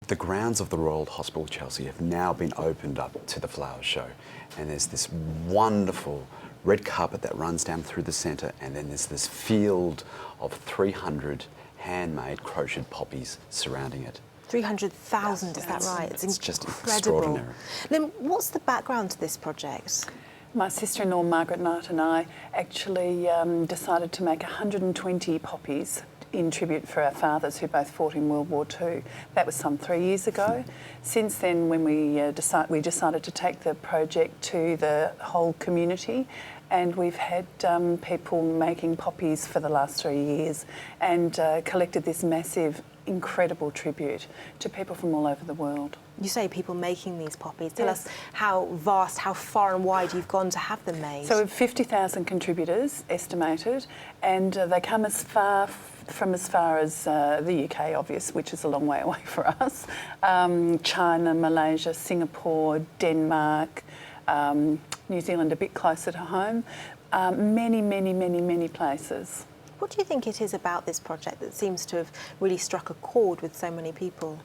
The grounds of the Royal Hospital Chelsea have now been opened up to the flower show, and there's this wonderful red carpet that runs down through the centre, and then there's this field of 300 handmade crocheted poppies surrounding it. 300,000, is that right? It's just incredible. extraordinary. Then what's the background to this project? My sister-in-law Margaret Knight and I actually decided to make 120 poppies in tribute for our fathers who both fought in World War II. That was some 3 years ago. Since then, when we decided to take the project to the whole community, and we've had people making poppies for the last 3 years, and collected this massive, incredible tribute to people from all over the world. You say people making these poppies. Tell us how vast, how far and wide you've gone to have them made. So 50,000 contributors estimated, and they come as far as the UK, obvious, which is a long way away for us, China, Malaysia, Singapore, Denmark, New Zealand a bit closer to home, many places. What do you think it is about this project that seems to have really struck a chord with so many people?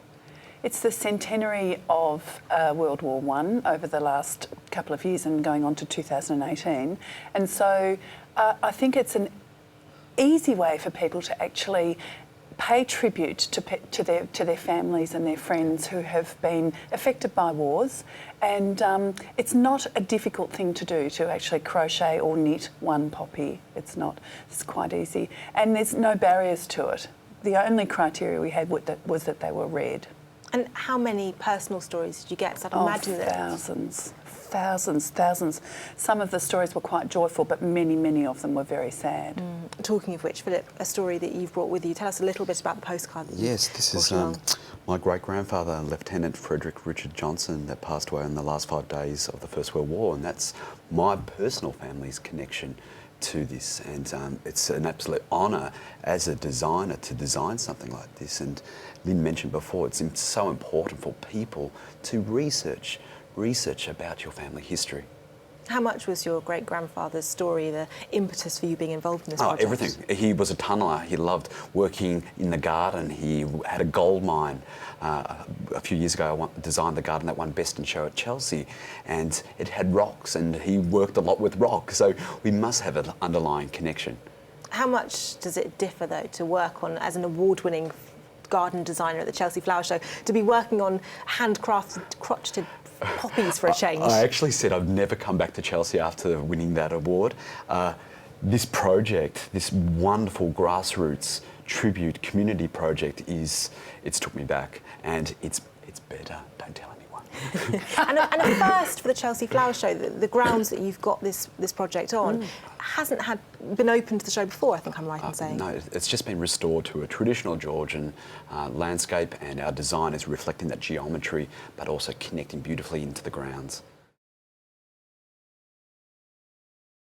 It's the centenary of World War I over the last couple of years and going on to 2018. And so I think it's an easy way for people to actually pay tribute to their families and their friends who have been affected by wars. And it's not a difficult thing to do, to actually crochet or knit one poppy. It's not. It's quite easy. And there's no barriers to it. The only criteria we had was that they were red. And how many personal stories did you get? 'Cause I'd imagine Thousands. Some of the stories were quite joyful, but many of them were very sad. Talking of which, Philip, a story that you've brought with you. Tell us a little bit about the postcard that Yes, this is my great-grandfather, Lieutenant Frederick Richard Johnson, that passed away in the last 5 days of the First World War, and that's my personal family's connection to this. And it's an absolute honour as a designer to design something like this. And Lynn mentioned before, it's so important for people to research about your family history. How much was your great-grandfather's story the impetus for you being involved in this project? Everything. He was a tunneler. He loved working in the garden. He had a gold mine. A few years ago, I designed the garden that won Best in Show at Chelsea, and it had rocks, and he worked a lot with rock, so we must have an underlying connection. How much does it differ, though, to work on, as an award-winning garden designer at the Chelsea Flower Show, to be working on handcrafted, crocheted poppies for a change? I actually said I'd never come back to Chelsea after winning that award. This project, this wonderful grassroots tribute community project, it's took me back, and it's better. Don't tell anyone. and a first for the Chelsea Flower Show. The grounds that you've got this project on hasn't been open to the show before, I think I'm right in saying. No, it's just been restored to a traditional Georgian landscape, and our design is reflecting that geometry, but also connecting beautifully into the grounds.